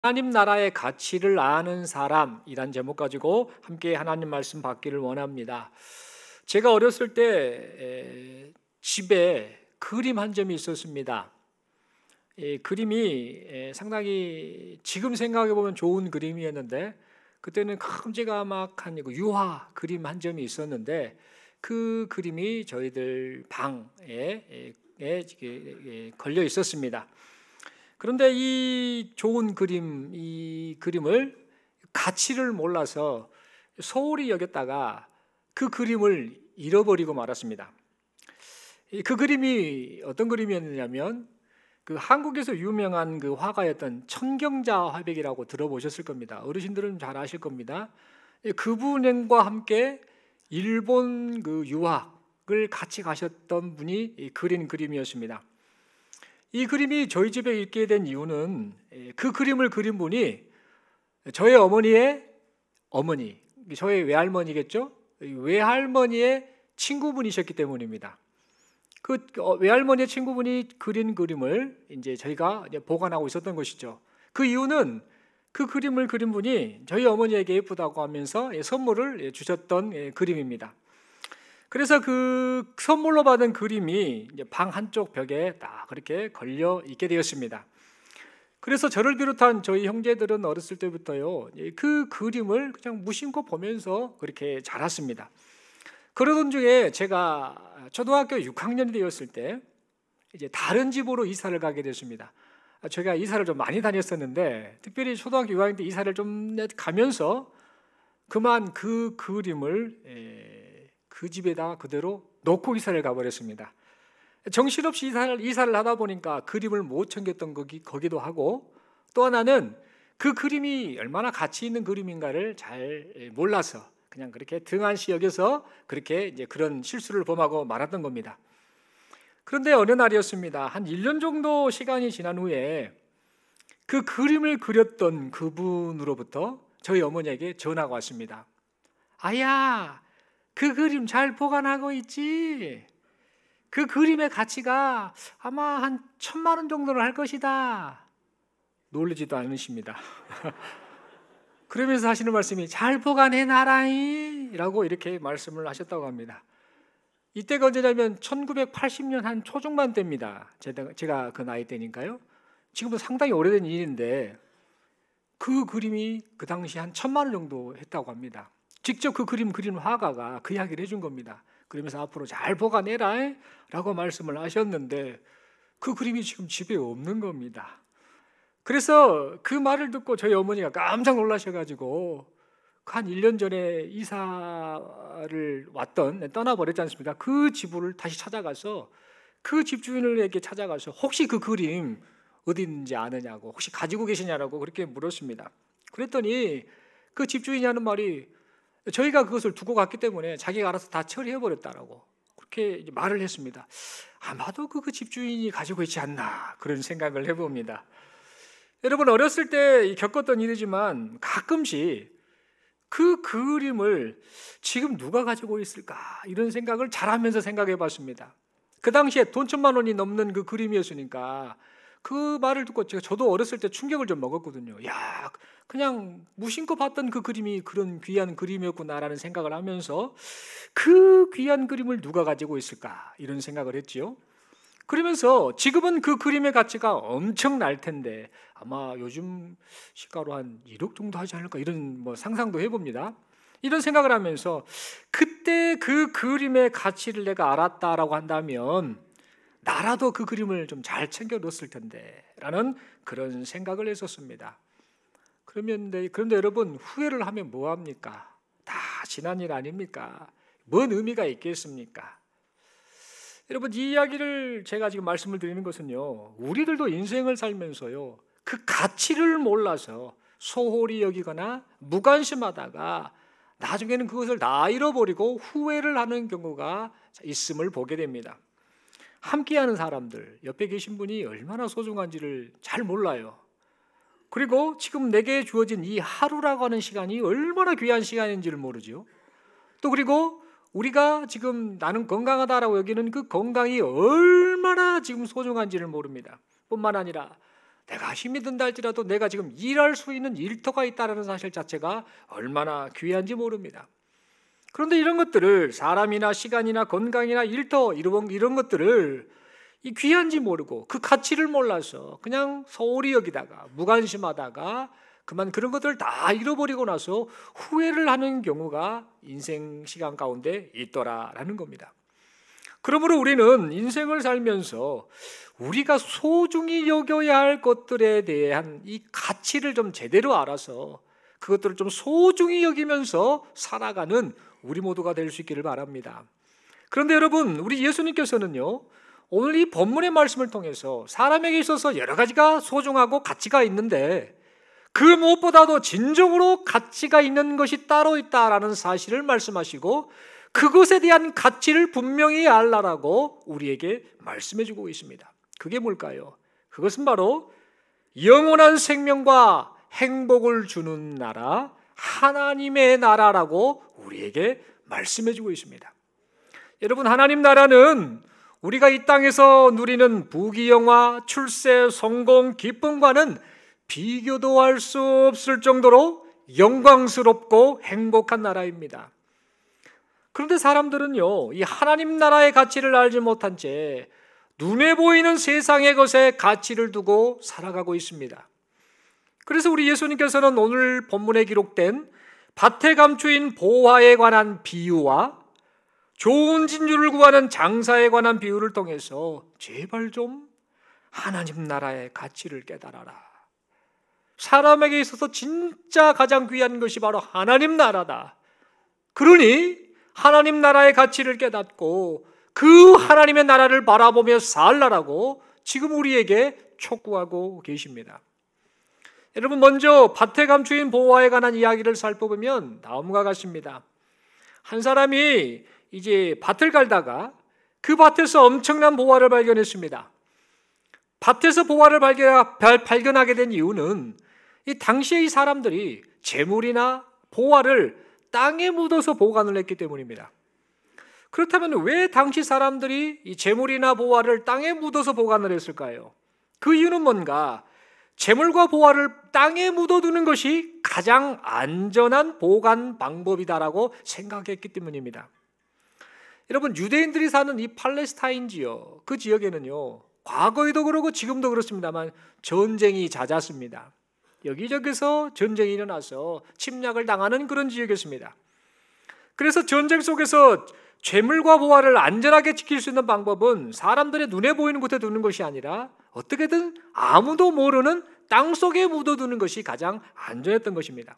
하나님 나라의 가치를 아는 사람이란 제목 가지고 함께 하나님 말씀 받기를 원합니다. 제가 어렸을 때 집에 그림 한 점이 있었습니다. 이 그림이 상당히 지금 생각해 보면 좋은 그림이었는데, 그때는 큼지막한 유화 그림 한 점이 있었는데, 그 그림이 저희들 방에 걸려 있었습니다. 그런데 이 좋은 그림, 이 그림을 가치를 몰라서 소홀히 여겼다가 그 그림을 잃어버리고 말았습니다. 그 그림이 어떤 그림이었냐면, 그 한국에서 유명한 그 화가였던 천경자 화백이라고 들어보셨을 겁니다. 어르신들은 잘 아실 겁니다. 그분과 함께 일본 그 유학을 같이 가셨던 분이 그린 그림이었습니다. 이 그림이 저희 집에 있게 된 이유는, 그 그림을 그린 분이 저의 어머니의 어머니, 저의 외할머니겠죠? 외할머니의 친구분이셨기 때문입니다. 그 외할머니의 친구분이 그린 그림을 이제 저희가 보관하고 있었던 것이죠. 그 이유는 그 그림을 그린 분이 저희 어머니에게 예쁘다고 하면서 선물을 주셨던 그림입니다. 그래서 그 선물로 받은 그림이 이제 방 한쪽 벽에 딱 그렇게 걸려 있게 되었습니다. 그래서 저를 비롯한 저희 형제들은 어렸을 때부터요, 그 그림을 그냥 무심코 보면서 그렇게 자랐습니다. 그러던 중에 제가 초등학교 6학년이 되었을 때 이제 다른 집으로 이사를 가게 됐습니다. 제가 이사를 좀 많이 다녔었는데, 특별히 초등학교 6학년 때 이사를 좀 가면서 그만 그 그림을 그 집에다 그대로 놓고 이사를 가버렸습니다. 정신없이 이사를 하다 보니까 그림을 못 챙겼던 거기도 하고, 또 하나는 그 그림이 얼마나 가치 있는 그림인가를 잘 몰라서 그냥 그렇게 등한시 여겨서 그렇게 이제 그런 실수를 범하고 말았던 겁니다. 그런데 어느 날이었습니다. 한 1년 정도 시간이 지난 후에 그 그림을 그렸던 그분으로부터 저희 어머니에게 전화가 왔습니다. 아야, 그 그림 잘 보관하고 있지? 그 그림의 가치가 아마 한 1,000만 원 정도는 할 것이다. 놀라지도 않으십니다. 그러면서 하시는 말씀이 잘 보관해 놔라이 라고 이렇게 말씀을 하셨다고 합니다. 이때가 언제냐면 1980년 한 초중반 때입니다. 제가 그 나이 때니까요. 지금도 상당히 오래된 일인데, 그 그림이 그 당시 한 1,000만 원 정도 했다고 합니다. 직접 그 그림 그린 화가가 그 이야기를 해준 겁니다. 그러면서 앞으로 잘 보관해라 라고 말씀을 하셨는데, 그 그림이 지금 집에 없는 겁니다. 그래서 그 말을 듣고 저희 어머니가 깜짝 놀라셔가지고 한 1년 전에 이사를 떠나버렸지 않습니까? 그 집을 다시 찾아가서 그 집주인에게 찾아가서 혹시 그 그림 어디 있는지 아느냐고, 혹시 가지고 계시냐라고 그렇게 물었습니다. 그랬더니 그 집주인이 하는 말이, 저희가 그것을 두고 갔기 때문에 자기가 알아서 다 처리해버렸다라고 그렇게 말을 했습니다. 아마도 그 집주인이 가지고 있지 않나, 그런 생각을 해봅니다. 여러분, 어렸을 때 겪었던 일이지만 가끔씩 그 그림을 지금 누가 가지고 있을까, 이런 생각을 잘하면서 생각해 봤습니다. 그 당시에 돈 1,000만 원이 넘는 그 그림이었으니까 그 말을 듣고 저도 어렸을 때 충격을 좀 먹었거든요. 야, 그냥 무심코 봤던 그 그림이 그런 귀한 그림이었구나라는 생각을 하면서, 그 귀한 그림을 누가 가지고 있을까, 이런 생각을 했지요. 그러면서 지금은 그 그림의 가치가 엄청날 텐데 아마 요즘 시가로 한 1억 정도 하지 않을까, 이런 상상도 해봅니다. 이런 생각을 하면서, 그때 그 그림의 가치를 내가 알았다라고 한다면 나라도 그 그림을 좀 잘 챙겨 놓았을 텐데 라는 그런 생각을 했었습니다. 그런데 여러분, 후회를 하면 뭐합니까? 다 지난 일 아닙니까? 뭔 의미가 있겠습니까? 여러분, 이 이야기를 제가 지금 말씀을 드리는 것은요, 우리들도 인생을 살면서요, 그 가치를 몰라서 소홀히 여기거나 무관심하다가 나중에는 그것을 다 잃어버리고 후회를 하는 경우가 있음을 보게 됩니다. 함께하는 사람들, 옆에 계신 분이 얼마나 소중한지를 잘 몰라요. 그리고 지금 내게 주어진 이 하루라고 하는 시간이 얼마나 귀한 시간인지를 모르죠. 또 그리고 우리가 지금 나는 건강하다라고 여기는 그 건강이 얼마나 지금 소중한지를 모릅니다. 뿐만 아니라 내가 힘이 든다 할지라도 내가 지금 일할 수 있는 일터가 있다는 사실 자체가 얼마나 귀한지 모릅니다. 그런데 이런 것들을 사람이나 시간이나 건강이나 일터 이런 것들을 이 귀한지 모르고 그 가치를 몰라서 그냥 소홀히 여기다가 무관심하다가 그만 그런 것들을 다 잃어버리고 나서 후회를 하는 경우가 인생 시간 가운데 있더라라는 겁니다. 그러므로 우리는 인생을 살면서 우리가 소중히 여겨야 할 것들에 대한 이 가치를 좀 제대로 알아서 그것들을 좀 소중히 여기면서 살아가는 우리 모두가 될 수 있기를 바랍니다. 그런데 여러분, 우리 예수님께서는요, 오늘 이 본문의 말씀을 통해서 사람에게 있어서 여러 가지가 소중하고 가치가 있는데 그 무엇보다도 진정으로 가치가 있는 것이 따로 있다라는 사실을 말씀하시고 그것에 대한 가치를 분명히 알라라고 우리에게 말씀해 주고 있습니다. 그게 뭘까요? 그것은 바로 영원한 생명과 행복을 주는 나라, 하나님의 나라라고 우리에게 말씀해 주고 있습니다. 여러분, 하나님 나라는 우리가 이 땅에서 누리는 부귀영화, 출세, 성공, 기쁨과는 비교도 할 수 없을 정도로 영광스럽고 행복한 나라입니다. 그런데 사람들은요, 이 하나님 나라의 가치를 알지 못한 채 눈에 보이는 세상의 것에 가치를 두고 살아가고 있습니다. 그래서 우리 예수님께서는 오늘 본문에 기록된 밭에 감추인 보화에 관한 비유와 좋은 진주를 구하는 장사에 관한 비유를 통해서 제발 좀 하나님 나라의 가치를 깨달아라. 사람에게 있어서 진짜 가장 귀한 것이 바로 하나님 나라다. 그러니 하나님 나라의 가치를 깨닫고 그 하나님의 나라를 바라보며 살라라고 지금 우리에게 촉구하고 계십니다. 여러분, 먼저 밭에 감추인 보화에 관한 이야기를 살펴보면 다음과 같습니다. 한 사람이 이제 밭을 갈다가 그 밭에서 엄청난 보화를 발견했습니다. 밭에서 보화를 발견하게 된 이유는 이 당시에 이 사람들이 재물이나 보화를 땅에 묻어서 보관을 했기 때문입니다. 그렇다면 왜 당시 사람들이 이 재물이나 보화를 땅에 묻어서 보관을 했을까요? 그 이유는 뭔가 재물과 보화를 땅에 묻어두는 것이 가장 안전한 보관 방법이다라고 생각했기 때문입니다. 여러분, 유대인들이 사는 이 팔레스타인 지역, 그 지역에는요, 과거에도 그러고 지금도 그렇습니다만 전쟁이 잦았습니다. 여기저기서 전쟁이 일어나서 침략을 당하는 그런 지역이었습니다. 그래서 전쟁 속에서 재물과 보화를 안전하게 지킬 수 있는 방법은 사람들의 눈에 보이는 곳에 두는 것이 아니라 어떻게든 아무도 모르는 땅속에 묻어두는 것이 가장 안전했던 것입니다.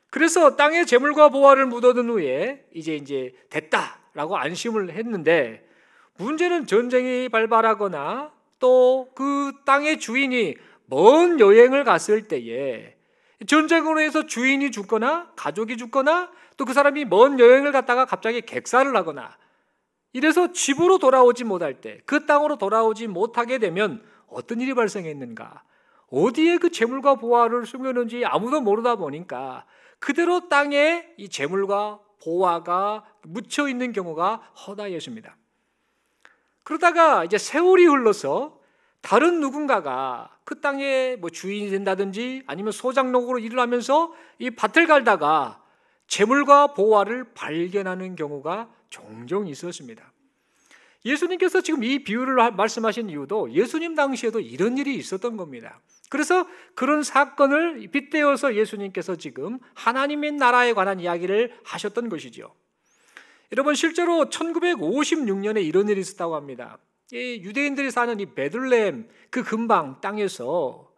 그래서 땅에 재물과 보화를 묻어둔 후에 이제 됐다라고 안심을 했는데, 문제는 전쟁이 발발하거나 또 그 땅의 주인이 먼 여행을 갔을 때에 전쟁으로 해서 주인이 죽거나 가족이 죽거나 또 그 사람이 먼 여행을 갔다가 갑자기 객사를 하거나 이래서 집으로 돌아오지 못할 때, 그 땅으로 돌아오지 못하게 되면 어떤 일이 발생했는가? 어디에 그 재물과 보화를 숨겼는지 아무도 모르다 보니까 그대로 땅에 이 재물과 보화가 묻혀 있는 경우가 허다했습니다. 그러다가 이제 세월이 흘러서 다른 누군가가 그 땅의 주인이 된다든지 아니면 소장농으로 일을 하면서 이 밭을 갈다가 재물과 보화를 발견하는 경우가 종종 있었습니다. 예수님께서 지금 이 비유를 말씀하신 이유도 예수님 당시에도 이런 일이 있었던 겁니다. 그래서 그런 사건을 빗대어서 예수님께서 지금 하나님의 나라에 관한 이야기를 하셨던 것이죠. 여러분, 실제로 1956년에 이런 일이 있었다고 합니다. 이 유대인들이 사는 이 베들레헴 그 근방 땅에서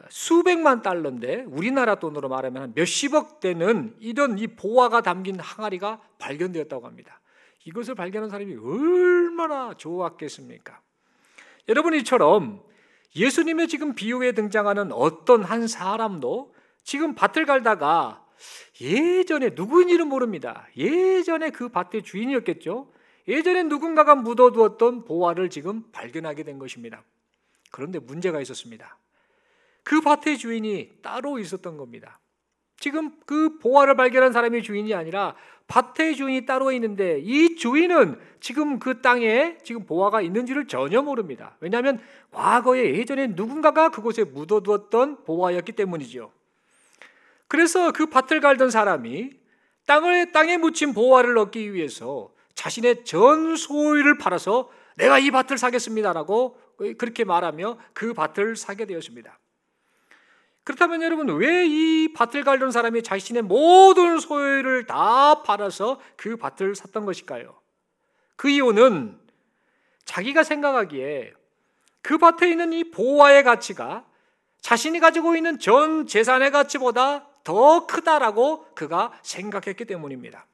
수백만 달러인데 우리나라 돈으로 말하면 몇십억 되는 이런 이 보화가 담긴 항아리가 발견되었다고 합니다. 이것을 발견한 사람이 얼마나 좋았겠습니까? 여러분, 이처럼 예수님의 지금 비유에 등장하는 어떤 한 사람도 지금 밭을 갈다가 예전에 누구인지는 모릅니다. 예전에 그 밭의 주인이었겠죠. 예전에 누군가가 묻어두었던 보화를 지금 발견하게 된 것입니다. 그런데 문제가 있었습니다. 그 밭의 주인이 따로 있었던 겁니다. 지금 그 보화를 발견한 사람이 주인이 아니라 밭의 주인이 따로 있는데 이 주인은 지금 그 땅에 지금 보화가 있는지를 전혀 모릅니다. 왜냐하면 과거에 예전에 누군가가 그곳에 묻어두었던 보화였기 때문이죠. 그래서 그 밭을 갈던 사람이 땅에 묻힌 보화를 얻기 위해서 자신의 전 소유를 팔아서 내가 이 밭을 사겠습니다라고 그렇게 말하며 그 밭을 사게 되었습니다. 그렇다면 여러분, 왜 이 밭을 갈던 사람이 자신의 모든 소유를 다 팔아서 그 밭을 샀던 것일까요? 그 이유는 자기가 생각하기에 그 밭에 있는 이 보화의 가치가 자신이 가지고 있는 전 재산의 가치보다 더 크다라고 그가 생각했기 때문입니다.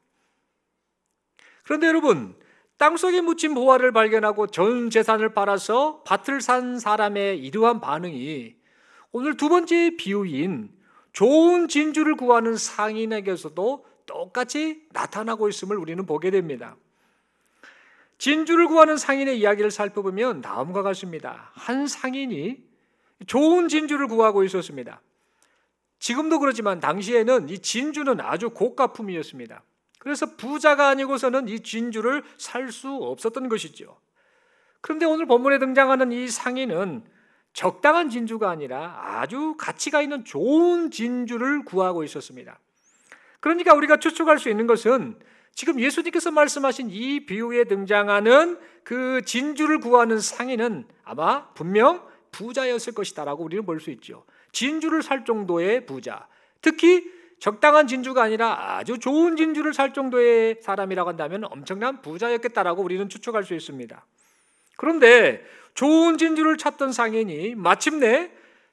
그런데 여러분, 땅속에 묻힌 보화를 발견하고 전 재산을 팔아서 밭을 산 사람의 이러한 반응이 오늘 두 번째 비유인 좋은 진주를 구하는 상인에게서도 똑같이 나타나고 있음을 우리는 보게 됩니다. 진주를 구하는 상인의 이야기를 살펴보면 다음과 같습니다. 한 상인이 좋은 진주를 구하고 있었습니다. 지금도 그렇지만 당시에는 이 진주는 아주 고가품이었습니다. 그래서 부자가 아니고서는 이 진주를 살 수 없었던 것이죠. 그런데 오늘 본문에 등장하는 이 상인은 적당한 진주가 아니라 아주 가치가 있는 좋은 진주를 구하고 있었습니다. 그러니까 우리가 추측할 수 있는 것은 지금 예수님께서 말씀하신 이 비유에 등장하는 그 진주를 구하는 상인은 아마 분명 부자였을 것이다라고 우리는 볼 수 있죠. 진주를 살 정도의 부자, 특히 적당한 진주가 아니라 아주 좋은 진주를 살 정도의 사람이라고 한다면 엄청난 부자였겠다라고 우리는 추측할 수 있습니다. 그런데 좋은 진주를 찾던 상인이 마침내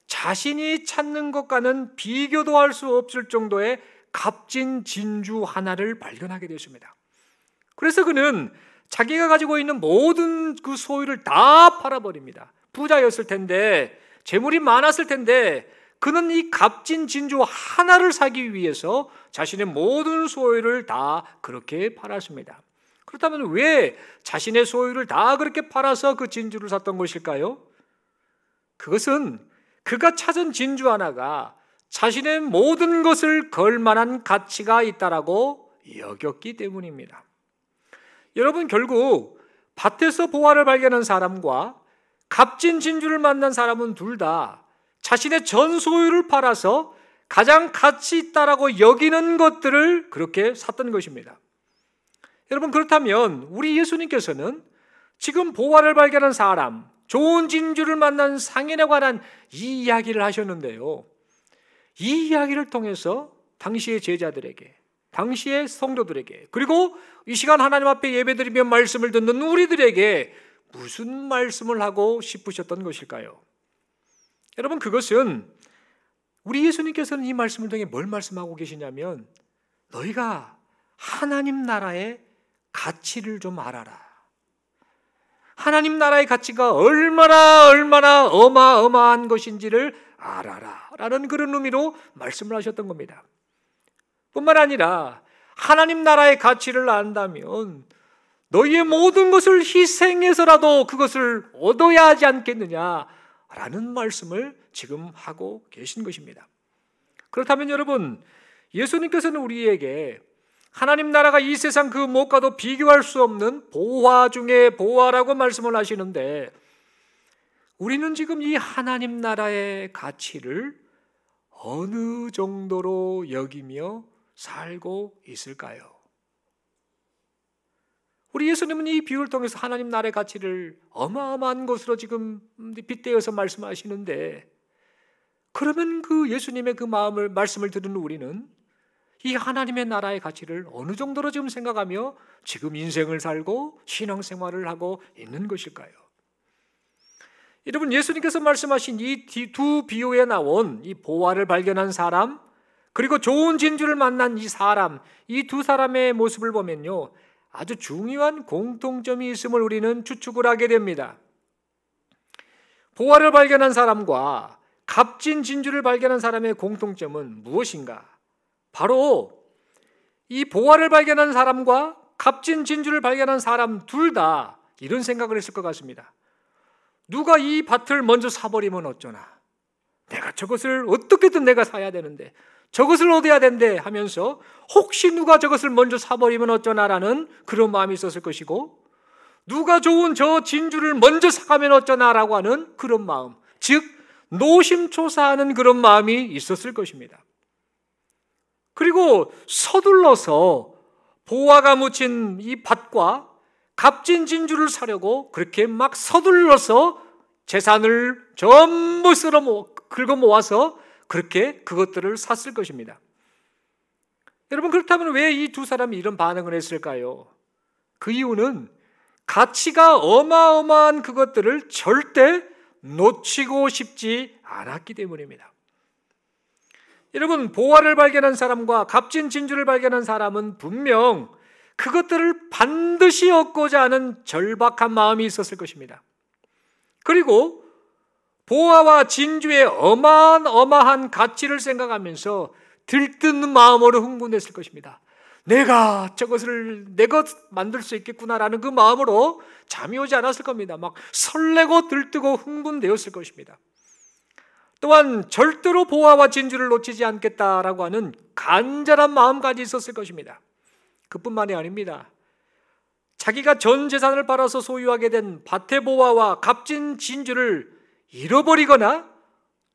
자신이 찾는 것과는 비교도 할 수 없을 정도의 값진 진주 하나를 발견하게 되었습니다. 그래서 그는 자기가 가지고 있는 모든 그 소유를 다 팔아버립니다. 부자였을 텐데, 재물이 많았을 텐데, 그는 이 값진 진주 하나를 사기 위해서 자신의 모든 소유를 다 그렇게 팔았습니다. 그렇다면 왜 자신의 소유를 다 그렇게 팔아서 그 진주를 샀던 것일까요? 그것은 그가 찾은 진주 하나가 자신의 모든 것을 걸 만한 가치가 있다라고 여겼기 때문입니다. 여러분, 결국 밭에서 보화를 발견한 사람과 값진 진주를 만난 사람은 둘 다 자신의 전 소유를 팔아서 가장 가치 있다라고 여기는 것들을 그렇게 샀던 것입니다. 여러분, 그렇다면 우리 예수님께서는 지금 보화를 발견한 사람, 좋은 진주를 만난 상인에 관한 이 이야기를 하셨는데요. 이 이야기를 통해서 당시의 제자들에게, 당시의 성도들에게, 그리고 이 시간 하나님 앞에 예배드리며 말씀을 듣는 우리들에게 무슨 말씀을 하고 싶으셨던 것일까요? 여러분, 그것은 우리 예수님께서는 이 말씀을 통해 뭘 말씀하고 계시냐면 너희가 하나님 나라의 가치를 좀 알아라. 하나님 나라의 가치가 얼마나 어마어마한 것인지를 알아라 라는 그런 의미로 말씀을 하셨던 겁니다. 뿐만 아니라 하나님 나라의 가치를 안다면 너희의 모든 것을 희생해서라도 그것을 얻어야 하지 않겠느냐라는 말씀을 지금 하고 계신 것입니다. 그렇다면 여러분, 예수님께서는 우리에게 하나님 나라가 이 세상 그 무엇과도 비교할 수 없는 보화 중에 보화라고 말씀을 하시는데 우리는 지금 이 하나님 나라의 가치를 어느 정도로 여기며 살고 있을까요? 우리 예수님은 이 비유를 통해서 하나님 나라의 가치를 어마어마한 것으로 지금 빗대어서 말씀하시는데 그러면 그 예수님의 그 말씀을 들은 우리는 이 하나님의 나라의 가치를 어느 정도로 지금 생각하며 지금 인생을 살고 신앙생활을 하고 있는 것일까요? 여러분, 예수님께서 말씀하신 이 두 비유에 나온 이 보화를 발견한 사람 그리고 좋은 진주를 만난 이 사람, 이 두 사람의 모습을 보면요, 아주 중요한 공통점이 있음을 우리는 추측을 하게 됩니다. 보화를 발견한 사람과 값진 진주를 발견한 사람의 공통점은 무엇인가? 바로 이 보화를 발견한 사람과 값진 진주를 발견한 사람 둘 다 이런 생각을 했을 것 같습니다. 누가 이 밭을 먼저 사버리면 어쩌나? 내가 저것을 어떻게든 내가 사야 되는데 저것을 얻어야 된대 하면서 혹시 누가 저것을 먼저 사버리면 어쩌나라는 그런 마음이 있었을 것이고, 누가 좋은 저 진주를 먼저 사가면 어쩌나라고 하는 그런 마음, 즉 노심초사하는 그런 마음이 있었을 것입니다. 그리고 서둘러서 보화가 묻힌 이 밭과 값진 진주를 사려고 그렇게 막 서둘러서 재산을 전부 긁어 모아서 그렇게 그것들을 샀을 것입니다. 여러분, 그렇다면 왜 이 두 사람이 이런 반응을 했을까요? 그 이유는 가치가 어마어마한 그것들을 절대 놓치고 싶지 않았기 때문입니다. 여러분, 보화를 발견한 사람과 값진 진주를 발견한 사람은 분명 그것들을 반드시 얻고자 하는 절박한 마음이 있었을 것입니다. 그리고 보화와 진주의 어마어마한 가치를 생각하면서 들뜨는 마음으로 흥분했을 것입니다. 내가 저것을 내 것 만들 수 있겠구나라는 그 마음으로 잠이 오지 않았을 겁니다. 막 설레고 들뜨고 흥분되었을 것입니다. 또한 절대로 보화와 진주를 놓치지 않겠다라고 하는 간절한 마음까지 있었을 것입니다. 그뿐만이 아닙니다. 자기가 전 재산을 팔아서 소유하게 된 밭의 보화와 값진 진주를 잃어버리거나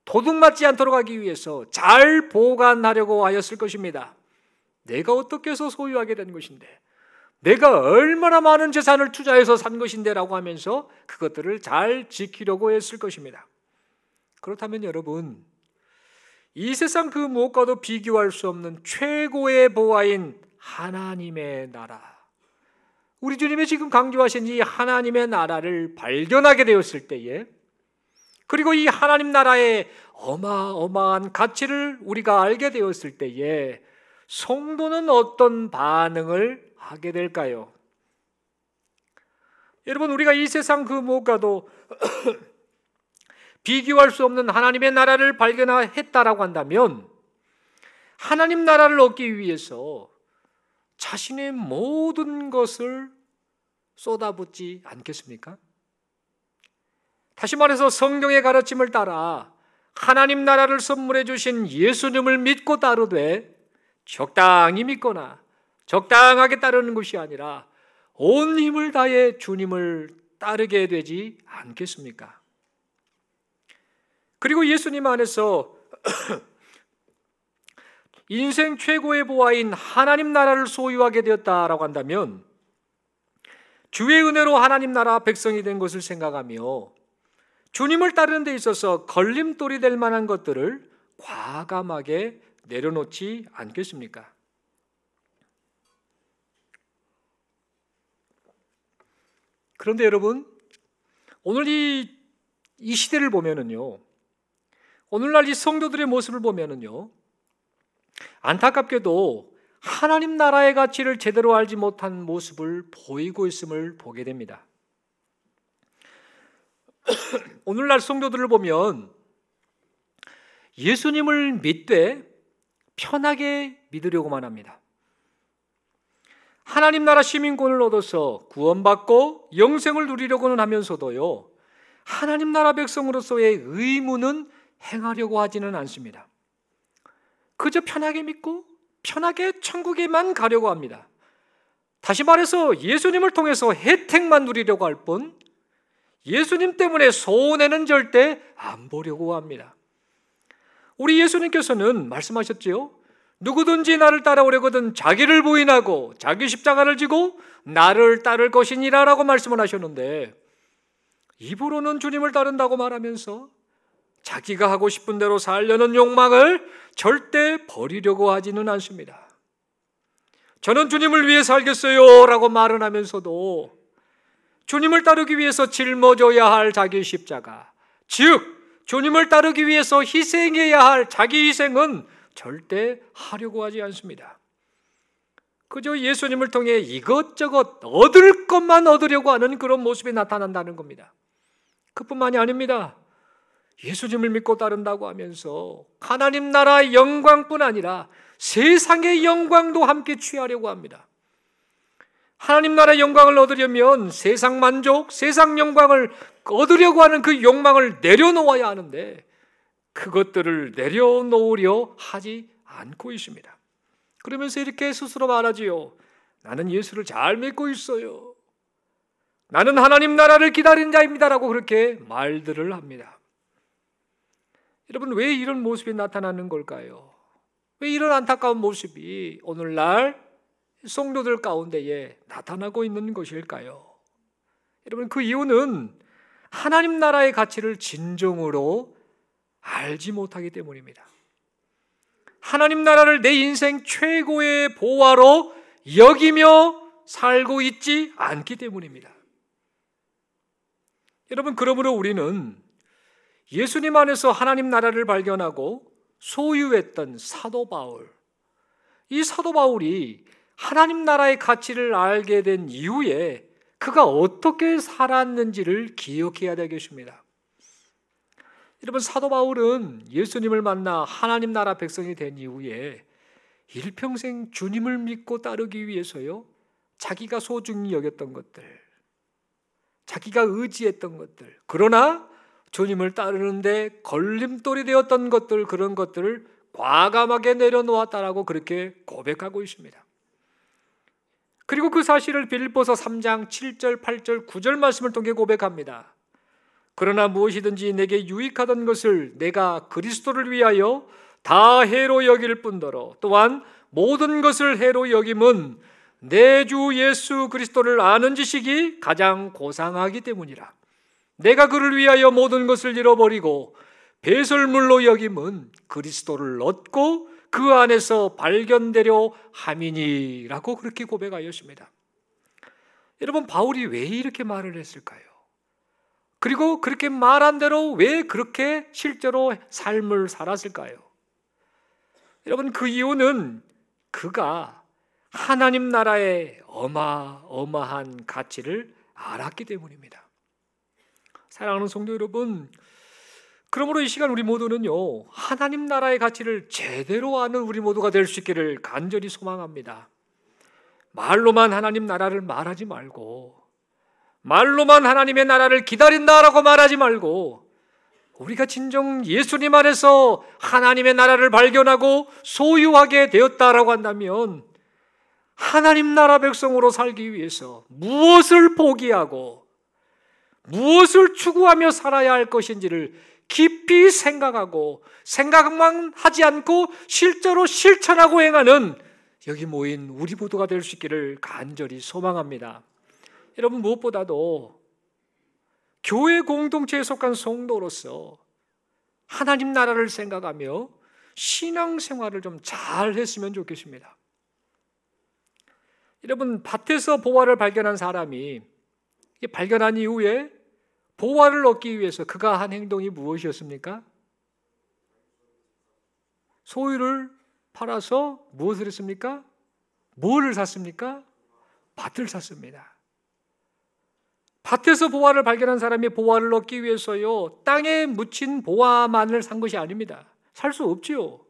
도둑맞지 않도록 하기 위해서 잘 보관하려고 하였을 것입니다. 내가 어떻게 해서 소유하게 된 것인데, 내가 얼마나 많은 재산을 투자해서 산 것인데 라고 하면서 그것들을 잘 지키려고 했을 것입니다. 그렇다면 여러분, 이 세상 그 무엇과도 비교할 수 없는 최고의 보화인 하나님의 나라, 우리 주님이 지금 강조하신 이 하나님의 나라를 발견하게 되었을 때에, 그리고 이 하나님 나라의 어마어마한 가치를 우리가 알게 되었을 때에 성도는 어떤 반응을 하게 될까요? 여러분, 우리가 이 세상 그 무엇과도 비교할 수 없는 하나님의 나라를 발견했다라고 한다면 하나님 나라를 얻기 위해서 자신의 모든 것을 쏟아붓지 않겠습니까? 다시 말해서 성경의 가르침을 따라 하나님 나라를 선물해 주신 예수님을 믿고 따르되 적당히 믿거나 적당하게 따르는 것이 아니라 온 힘을 다해 주님을 따르게 되지 않겠습니까? 그리고 예수님 안에서 인생 최고의 보화인 하나님 나라를 소유하게 되었다라고 한다면 주의 은혜로 하나님 나라 백성이 된 것을 생각하며 주님을 따르는 데 있어서 걸림돌이 될 만한 것들을 과감하게 내려놓지 않겠습니까? 그런데 여러분, 오늘 이 시대를 보면은요, 오늘날 이 성도들의 모습을 보면은요, 안타깝게도 하나님 나라의 가치를 제대로 알지 못한 모습을 보이고 있음을 보게 됩니다. 오늘날 성도들을 보면 예수님을 믿되 편하게 믿으려고만 합니다. 하나님 나라 시민권을 얻어서 구원받고 영생을 누리려고는 하면서도요, 하나님 나라 백성으로서의 의무는 행하려고 하지는 않습니다. 그저 편하게 믿고 편하게 천국에만 가려고 합니다. 다시 말해서 예수님을 통해서 혜택만 누리려고 할 뿐 예수님 때문에 손해는 절대 안 보려고 합니다. 우리 예수님께서는 말씀하셨지요. 누구든지 나를 따라오려거든 자기를 부인하고 자기 십자가를 지고 나를 따를 것이니라 라고 말씀을 하셨는데, 입으로는 주님을 따른다고 말하면서 자기가 하고 싶은 대로 살려는 욕망을 절대 버리려고 하지는 않습니다. 저는 주님을 위해 살겠어요 라고 말은 하면서도 주님을 따르기 위해서 짊어져야 할 자기 십자가, 즉 주님을 따르기 위해서 희생해야 할 자기 희생은 절대 하려고 하지 않습니다. 그저 예수님을 통해 이것저것 얻을 것만 얻으려고 하는 그런 모습이 나타난다는 겁니다. 그뿐만이 아닙니다. 예수님을 믿고 따른다고 하면서 하나님 나라의 영광뿐 아니라 세상의 영광도 함께 취하려고 합니다. 하나님 나라의 영광을 얻으려면 세상 만족, 세상 영광을 얻으려고 하는 그 욕망을 내려놓아야 하는데 그것들을 내려놓으려 하지 않고 있습니다. 그러면서 이렇게 스스로 말하지요. 나는 예수를 잘 믿고 있어요. 나는 하나님 나라를 기다리는 자입니다라고 그렇게 말들을 합니다. 여러분, 왜 이런 모습이 나타나는 걸까요? 왜 이런 안타까운 모습이 오늘날 성도들 가운데에 나타나고 있는 것일까요? 여러분, 그 이유는 하나님 나라의 가치를 진정으로 알지 못하기 때문입니다. 하나님 나라를 내 인생 최고의 보화로 여기며 살고 있지 않기 때문입니다. 여러분, 그러므로 우리는 예수님 안에서 하나님 나라를 발견하고 소유했던 사도 바울, 이 사도 바울이 하나님 나라의 가치를 알게 된 이후에 그가 어떻게 살았는지를 기억해야 되겠습니다. 여러분, 사도 바울은 예수님을 만나 하나님 나라 백성이 된 이후에 일평생 주님을 믿고 따르기 위해서요, 자기가 소중히 여겼던 것들, 자기가 의지했던 것들, 그러나 주님을 따르는데 걸림돌이 되었던 것들, 그런 것들을 과감하게 내려놓았다라고 그렇게 고백하고 있습니다. 그리고 그 사실을 빌립보서 3장 7절, 8절, 9절 말씀을 통해 고백합니다. 그러나 무엇이든지 내게 유익하던 것을 내가 그리스도를 위하여 다 해로 여길 뿐더러 또한 모든 것을 해로 여김은 내 주 예수 그리스도를 아는 지식이 가장 고상하기 때문이라. 내가 그를 위하여 모든 것을 잃어버리고 배설물로 여김은 그리스도를 얻고 그 안에서 발견되려 함이니라고 그렇게 고백하였습니다. 여러분, 바울이 왜 이렇게 말을 했을까요? 그리고 그렇게 말한 대로 왜 그렇게 실제로 삶을 살았을까요? 여러분, 그 이유는 그가 하나님 나라의 어마어마한 가치를 알았기 때문입니다. 사랑하는 성도 여러분, 그러므로 이 시간 우리 모두는요, 하나님 나라의 가치를 제대로 아는 우리 모두가 될 수 있기를 간절히 소망합니다. 말로만 하나님 나라를 말하지 말고, 말로만 하나님의 나라를 기다린다라고 말하지 말고, 우리가 진정 예수님 안에서 하나님의 나라를 발견하고 소유하게 되었다라고 한다면 하나님 나라 백성으로 살기 위해서 무엇을 포기하고 무엇을 추구하며 살아야 할 것인지를 깊이 생각하고 생각만 하지 않고 실제로 실천하고 행하는 여기 모인 우리 모두가 될 수 있기를 간절히 소망합니다. 여러분, 무엇보다도 교회 공동체에 속한 성도로서 하나님 나라를 생각하며 신앙생활을 좀 잘 했으면 좋겠습니다. 여러분, 밭에서 보화를 발견한 사람이 발견한 이후에 보화를 얻기 위해서 그가 한 행동이 무엇이었습니까? 소유를 팔아서 무엇을 했습니까? 뭐를 샀습니까? 밭을 샀습니다. 밭에서 보화를 발견한 사람이 보화를 얻기 위해서요, 땅에 묻힌 보화만을 산 것이 아닙니다. 살 수 없지요.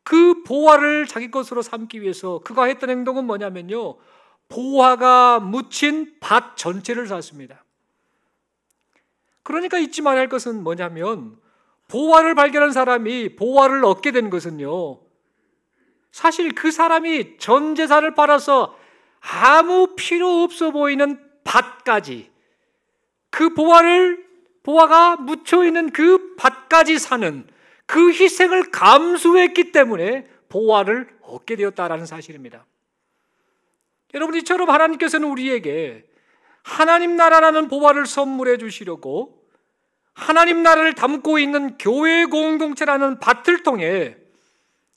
그 보화를 자기 것으로 삼기 위해서 그가 했던 행동은 뭐냐면요, 보화가 묻힌 밭 전체를 샀습니다. 그러니까 잊지 말아야 할 것은 뭐냐면, 보화를 발견한 사람이 보화를 얻게 된 것은요, 사실 그 사람이 전 재산을 팔아서 아무 필요 없어 보이는 밭까지, 그 보화가 묻혀 있는 그 밭까지 사는 그 희생을 감수했기 때문에 보화를 얻게 되었다라는 사실입니다. 여러분, 이처럼 하나님께서는 우리에게 하나님 나라라는 보화를 선물해 주시려고 하나님 나라를 담고 있는 교회 공동체라는 밭을 통해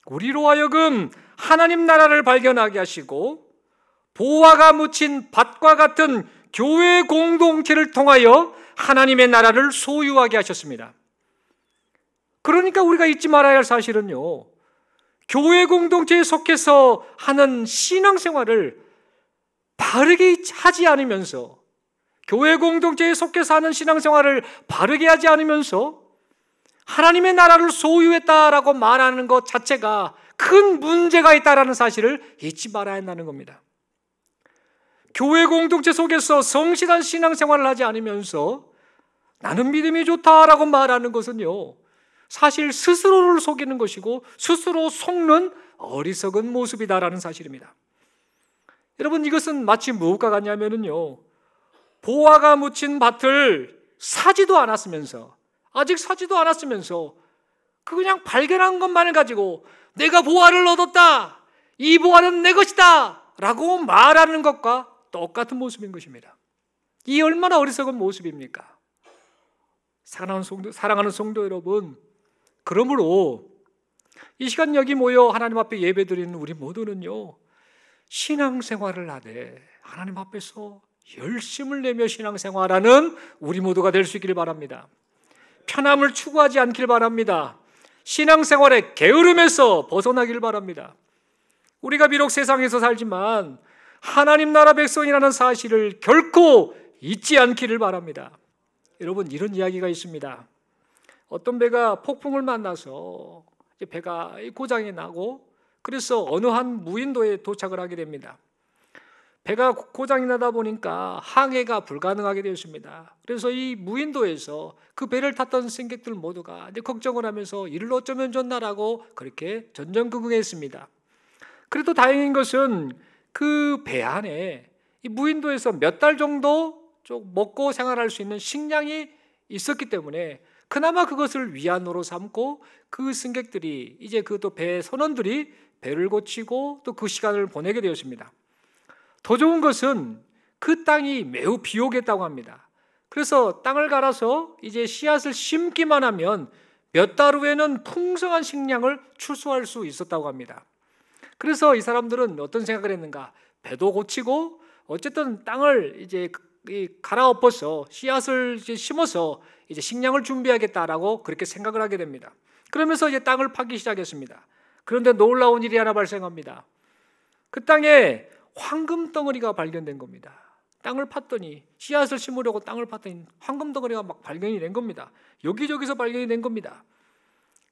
우리로 하여금 하나님 나라를 발견하게 하시고 보화가 묻힌 밭과 같은 교회 공동체를 통하여 하나님의 나라를 소유하게 하셨습니다. 그러니까 우리가 잊지 말아야 할 사실은요, 교회 공동체에 속해서 하는 신앙생활을 바르게 하지 않으면서, 교회 공동체에 속해서 하는 신앙생활을 바르게 하지 않으면서 하나님의 나라를 소유했다라고 말하는 것 자체가 큰 문제가 있다라는 사실을 잊지 말아야 한다는 겁니다. 교회 공동체 속에서 성실한 신앙생활을 하지 않으면서 나는 믿음이 좋다라고 말하는 것은요, 사실 스스로를 속이는 것이고 스스로 속는 어리석은 모습이다라는 사실입니다. 여러분, 이것은 마치 무엇과 같냐면요, 보화가 묻힌 밭을 사지도 않았으면서, 아직 사지도 않았으면서 그냥 발견한 것만을 가지고 내가 보화를 얻었다, 이 보화는 내 것이다 라고 말하는 것과 똑같은 모습인 것입니다. 이 얼마나 어리석은 모습입니까? 사랑하는 성도 여러분, 그러므로 이 시간 여기 모여 하나님 앞에 예배드리는 우리 모두는요, 신앙생활을 하되 하나님 앞에서 열심을 내며 신앙생활하는 우리 모두가 될 수 있기를 바랍니다. 편함을 추구하지 않길 바랍니다. 신앙생활의 게으름에서 벗어나길 바랍니다. 우리가 비록 세상에서 살지만 하나님 나라 백성이라는 사실을 결코 잊지 않기를 바랍니다. 여러분, 이런 이야기가 있습니다. 어떤 배가 폭풍을 만나서 배가 고장이 나고 그래서 어느 한 무인도에 도착을 하게 됩니다. 배가 고장이 나다 보니까 항해가 불가능하게 되었습니다. 그래서 이 무인도에서 그 배를 탔던 승객들 모두가 걱정을 하면서 이를 어쩌면 좋나라고 그렇게 전전긍긍했습니다. 그래도 다행인 것은 그 배 안에 이 무인도에서 몇 달 정도 좀 먹고 생활할 수 있는 식량이 있었기 때문에 그나마 그것을 위안으로 삼고 그 승객들이 이제 그 또 배 선원들이 배를 고치고 또 그 시간을 보내게 되었습니다. 더 좋은 것은 그 땅이 매우 비옥했다고 합니다. 그래서 땅을 갈아서 이제 씨앗을 심기만 하면 몇 달 후에는 풍성한 식량을 추수할 수 있었다고 합니다. 그래서 이 사람들은 어떤 생각을 했는가? 배도 고치고 어쨌든 땅을 이제 갈아엎어서 씨앗을 이제 심어서 이제 식량을 준비하겠다라고 그렇게 생각을 하게 됩니다. 그러면서 이제 땅을 파기 시작했습니다. 그런데 놀라운 일이 하나 발생합니다. 그 땅에 황금 덩어리가 발견된 겁니다. 땅을 팠더니, 씨앗을 심으려고 땅을 팠더니 황금 덩어리가 막 발견이 된 겁니다. 여기저기서 발견이 된 겁니다.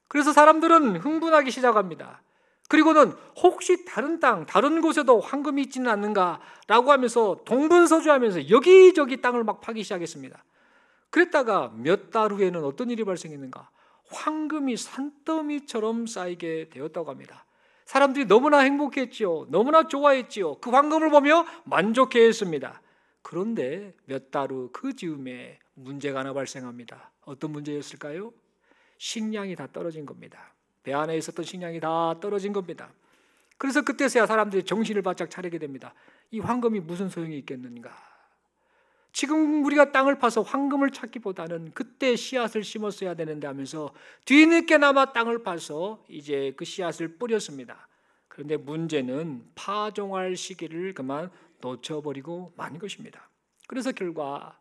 그래서 사람들은 흥분하기 시작합니다. 그리고는 혹시 다른 땅, 다른 곳에도 황금이 있지는 않는가라고 하면서 동분서주하면서 여기저기 땅을 막 파기 시작했습니다. 그랬다가 몇 달 후에는 어떤 일이 발생했는가? 황금이 산더미처럼 쌓이게 되었다고 합니다. 사람들이 너무나 행복했지요. 너무나 좋아했지요. 그 황금을 보며 만족해했습니다. 그런데 몇 달 후 그 즈음에 문제가 하나 발생합니다. 어떤 문제였을까요? 식량이 다 떨어진 겁니다. 배 안에 있었던 식량이 다 떨어진 겁니다. 그래서 그때서야 사람들이 정신을 바짝 차리게 됩니다. 이 황금이 무슨 소용이 있겠는가? 지금 우리가 땅을 파서 황금을 찾기보다는 그때 씨앗을 심었어야 되는데 하면서 뒤늦게나마 땅을 파서 이제 그 씨앗을 뿌렸습니다. 그런데 문제는 파종할 시기를 그만 놓쳐버리고 만 것입니다. 그래서 결과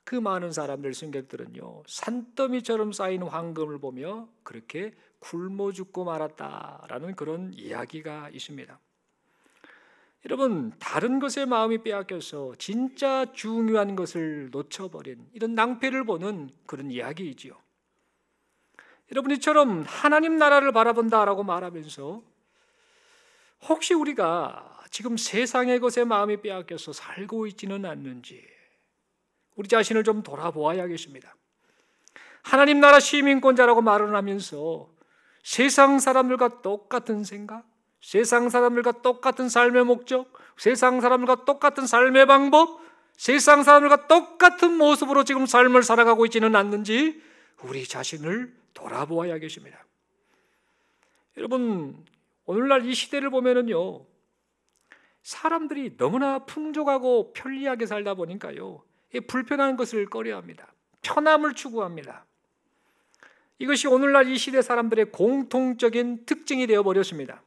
그 많은 사람들, 승객들은요, 산더미처럼 쌓인 황금을 보며 그렇게 굶어 죽고 말았다라는 그런 이야기가 있습니다. 여러분, 다른 것에 마음이 빼앗겨서 진짜 중요한 것을 놓쳐버린 이런 낭패를 보는 그런 이야기이지요. 여러분, 이처럼 하나님 나라를 바라본다라고 말하면서 혹시 우리가 지금 세상의 것에 마음이 빼앗겨서 살고 있지는 않는지 우리 자신을 좀 돌아보아야겠습니다. 하나님 나라 시민권자라고 말을 하면서 세상 사람들과 똑같은 생각, 세상 사람들과 똑같은 삶의 목적, 세상 사람들과 똑같은 삶의 방법, 세상 사람들과 똑같은 모습으로 지금 삶을 살아가고 있지는 않는지 우리 자신을 돌아보아야겠습니다. 여러분, 오늘날 이 시대를 보면은요, 사람들이 너무나 풍족하고 편리하게 살다 보니까요, 불편한 것을 꺼려합니다. 편함을 추구합니다. 이것이 오늘날 이 시대 사람들의 공통적인 특징이 되어버렸습니다.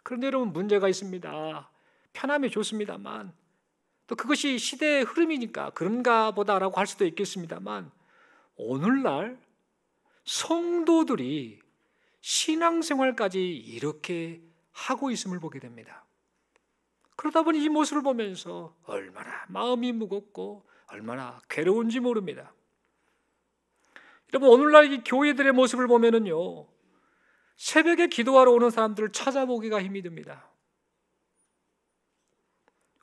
그런데 여러분, 문제가 있습니다. 편함이 좋습니다만 또 그것이 시대의 흐름이니까 그런가 보다라고 할 수도 있겠습니다만 오늘날 성도들이 신앙생활까지 이렇게 하고 있음을 보게 됩니다. 그러다 보니 이 모습을 보면서 얼마나 마음이 무겁고 얼마나 괴로운지 모릅니다. 여러분, 오늘날 이 교회들의 모습을 보면은요, 새벽에 기도하러 오는 사람들을 찾아보기가 힘이 듭니다.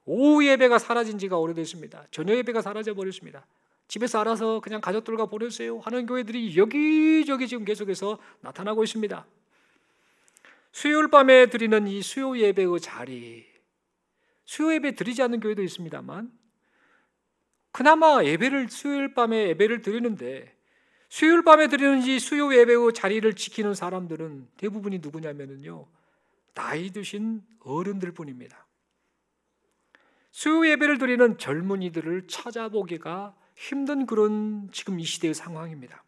오후 예배가 사라진 지가 오래됐습니다. 저녁 예배가 사라져 버렸습니다. 집에서 알아서 그냥 가족들과 보내세요 하는 교회들이 여기저기 지금 계속해서 나타나고 있습니다. 수요일 밤에 드리는 이 수요 예배의 자리, 수요 예배 드리지 않는 교회도 있습니다만 그나마 수요일 밤에 예배를 드리는데 수요일 밤에 드리는 이 수요 예배의 자리를 지키는 사람들은 대부분이 누구냐면요, 나이 드신 어른들 뿐입니다. 수요 예배를 드리는 젊은이들을 찾아보기가 힘든 그런 지금 이 시대의 상황입니다.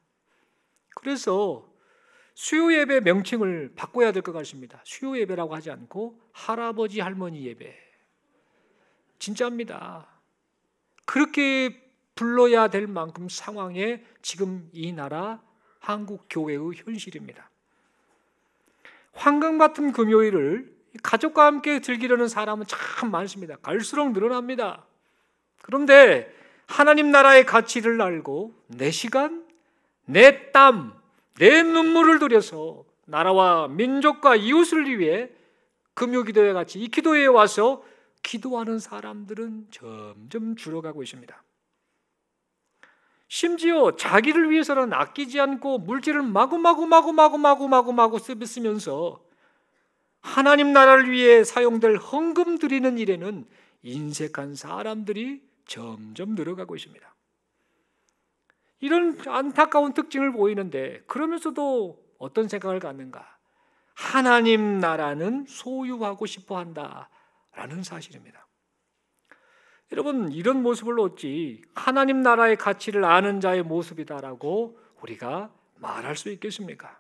그래서 수요 예배 명칭을 바꿔야 될 것 같습니다. 수요 예배라고 하지 않고 할아버지 할머니 예배. 진짜입니다. 그렇게 불러야 될 만큼 상황에 지금 이 나라 한국 교회의 현실입니다. 황금 같은 금요일을 가족과 함께 즐기려는 사람은 참 많습니다. 갈수록 늘어납니다. 그런데 하나님 나라의 가치를 알고 내 시간, 내 땀, 내 눈물을 들여서 나라와 민족과 이웃을 위해 금요기도회 같이 이 기도회에 와서 기도하는 사람들은 점점 줄어가고 있습니다. 심지어 자기를 위해서는 아끼지 않고 물질을 마구마구 쓰면서 하나님 나라를 위해 사용될 헌금 드리는 일에는 인색한 사람들이 점점 늘어가고 있습니다. 이런 안타까운 특징을 보이는데 그러면서도 어떤 생각을 갖는가? 하나님 나라는 소유하고 싶어 한다라는 사실입니다. 여러분, 이런 모습을 어찌 하나님 나라의 가치를 아는 자의 모습이다라고 우리가 말할 수 있겠습니까?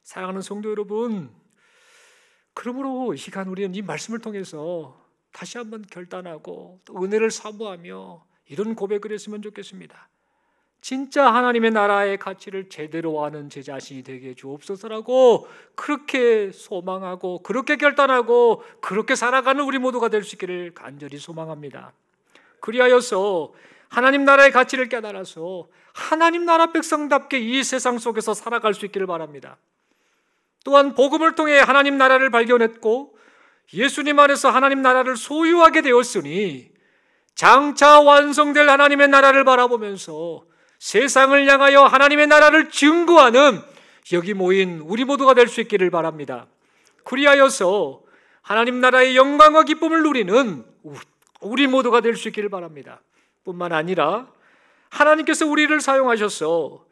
사랑하는 성도 여러분, 그러므로 이 시간 우리는 이 말씀을 통해서 다시 한번 결단하고 또 은혜를 사모하며 이런 고백을 했으면 좋겠습니다. 진짜 하나님의 나라의 가치를 제대로 아는 제 자신이 되게 주옵소서라고 그렇게 소망하고 그렇게 결단하고 그렇게 살아가는 우리 모두가 될 수 있기를 간절히 소망합니다. 그리하여서 하나님 나라의 가치를 깨달아서 하나님 나라 백성답게 이 세상 속에서 살아갈 수 있기를 바랍니다. 또한 복음을 통해 하나님 나라를 발견했고 예수님 안에서 하나님 나라를 소유하게 되었으니 장차 완성될 하나님의 나라를 바라보면서 세상을 향하여 하나님의 나라를 증거하는 여기 모인 우리 모두가 될 수 있기를 바랍니다. 그리하여서 하나님 나라의 영광과 기쁨을 누리는 우리 모두가 될 수 있기를 바랍니다. 뿐만 아니라 하나님께서 우리를 사용하셔서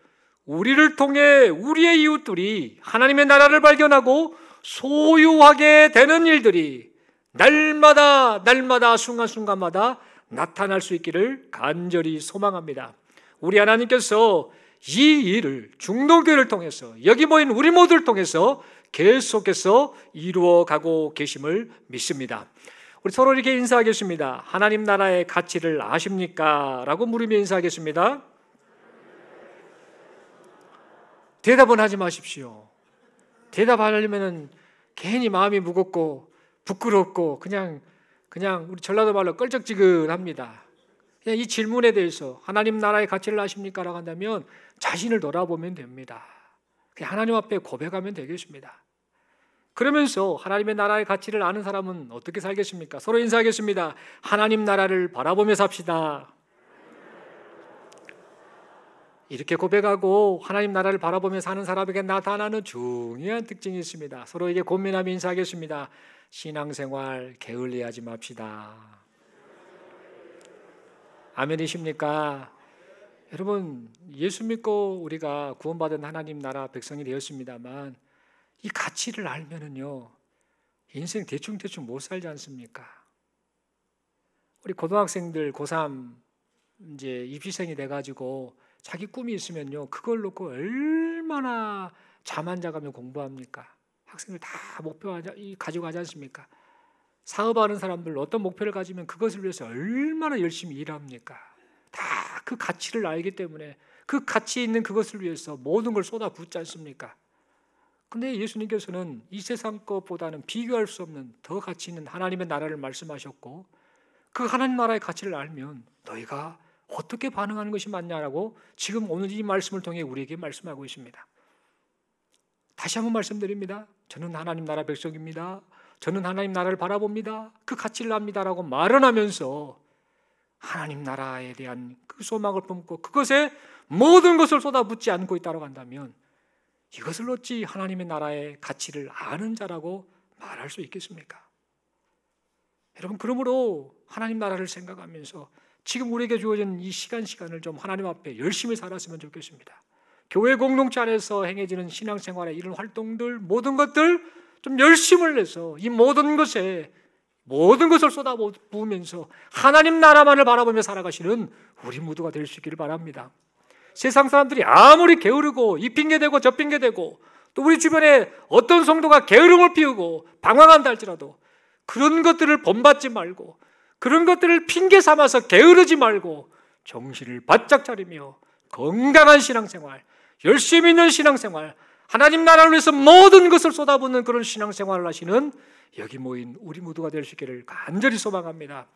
우리를 통해 우리의 이웃들이 하나님의 나라를 발견하고 소유하게 되는 일들이 날마다 순간순간마다 나타날 수 있기를 간절히 소망합니다. 우리 하나님께서 이 일을 중동교회를 통해서 여기 모인 우리 모두를 통해서 계속해서 이루어가고 계심을 믿습니다. 우리 서로 이렇게 인사하겠습니다. 하나님 나라의 가치를 아십니까? 라고 물으며 인사하겠습니다. 대답은 하지 마십시오. 대답하려면 괜히 마음이 무겁고 부끄럽고 그냥 우리 전라도 말로 껄쩍지근합니다. 그냥 이 질문에 대해서 하나님 나라의 가치를 아십니까? 라고 한다면 자신을 돌아보면 됩니다. 그냥 하나님 앞에 고백하면 되겠습니다. 그러면서 하나님의 나라의 가치를 아는 사람은 어떻게 살겠습니까? 서로 인사하겠습니다. 하나님 나라를 바라보며 삽시다. 이렇게 고백하고 하나님 나라를 바라보며 사는 사람에게 나타나는 중요한 특징이 있습니다. 서로에게 고민하며 인사하겠습니다. 신앙생활 게을리하지 맙시다. 아멘이십니까? 여러분, 예수 믿고 우리가 구원받은 하나님 나라 백성이 되었습니다만 이 가치를 알면은요 인생 대충 못 살지 않습니까? 우리 고등학생들 고3 이제 입시생이 돼가지고 자기 꿈이 있으면요 그걸 놓고 얼마나 잠 안 자가며 공부합니까? 학생들 다 목표 가지고 하지 않습니까? 사업하는 사람들 어떤 목표를 가지면 그것을 위해서 얼마나 열심히 일합니까? 다 그 가치를 알기 때문에 그 가치 있는 그것을 위해서 모든 걸 쏟아붓지 않습니까? 근데 예수님께서는 이 세상 것보다는 비교할 수 없는 더 가치 있는 하나님의 나라를 말씀하셨고 그 하나님 나라의 가치를 알면 너희가 어떻게 반응하는 것이 맞냐라고 지금 오늘 이 말씀을 통해 우리에게 말씀하고 있습니다. 다시 한번 말씀드립니다. 저는 하나님 나라 백성입니다. 저는 하나님 나라를 바라봅니다. 그 가치를 압니다라고 말은 하면서 하나님 나라에 대한 그 소망을 품고 그것에 모든 것을 쏟아붓지 않고 있다고 한다면 이것을 어찌 하나님의 나라의 가치를 아는 자라고 말할 수 있겠습니까? 여러분, 그러므로 하나님 나라를 생각하면서 지금 우리에게 주어진 이 시간을 좀 하나님 앞에 열심히 살았으면 좋겠습니다. 교회 공동체 안에서 행해지는 신앙생활의 이런 활동들, 모든 것들 좀 열심을 내서 이 모든 것을 쏟아부으면서 하나님 나라만을 바라보며 살아가시는 우리 모두가 될 수 있기를 바랍니다. 세상 사람들이 아무리 게으르고 이 핑계대고 저 핑계대고 또 우리 주변에 어떤 성도가 게으름을 피우고 방황한다 할지라도 그런 것들을 본받지 말고 그런 것들을 핑계 삼아서 게으르지 말고 정신을 바짝 차리며 건강한 신앙생활, 열심히 있는 신앙생활, 하나님 나라를 위해서 모든 것을 쏟아붓는 그런 신앙생활을 하시는 여기 모인 우리 모두가 될 수 있기를 간절히 소망합니다.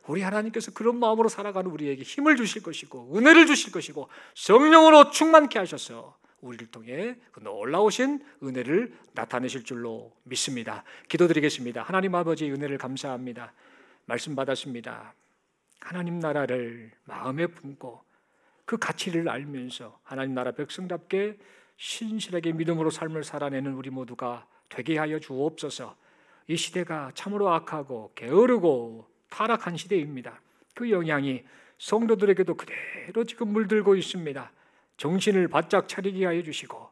우리 하나님께서 그런 마음으로 살아가는 우리에게 힘을 주실 것이고 은혜를 주실 것이고 성령으로 충만케 하셔서 우리를 통해 그 놀라우신 은혜를 나타내실 줄로 믿습니다. 기도드리겠습니다. 하나님 아버지의 은혜를 감사합니다. 말씀 받았습니다. 하나님 나라를 마음에 품고 그 가치를 알면서 하나님 나라 백성답게 신실하게 믿음으로 삶을 살아내는 우리 모두가 되게 하여 주옵소서. 이 시대가 참으로 악하고 게으르고 타락한 시대입니다. 그 영향이 성도들에게도 그대로 지금 물들고 있습니다. 정신을 바짝 차리게 하여 주시고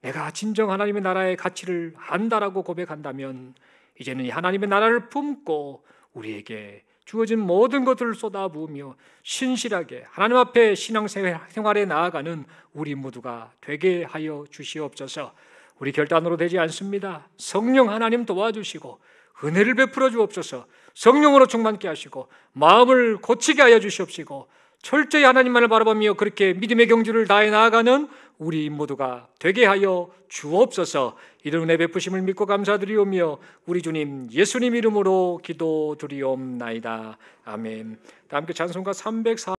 내가 진정 하나님의 나라의 가치를 안다라고 고백한다면 이제는 이 하나님의 나라를 품고 우리에게 주어진 모든 것들을 쏟아부으며 신실하게 하나님 앞에 신앙생활에 나아가는 우리 모두가 되게 하여 주시옵소서. 우리 결단으로 되지 않습니다. 성령 하나님 도와주시고 은혜를 베풀어 주옵소서. 성령으로 충만케 하시고 마음을 고치게 하여 주시옵시고 철저히 하나님만을 바라보며 그렇게 믿음의 경주를 다해 나아가는 우리 모두가 되게 하여 주옵소서. 이런 은혜 베푸심을 믿고 감사드리오며 우리 주님 예수님 이름으로 기도드리옵나이다. 아멘. 다 함께 찬송가 304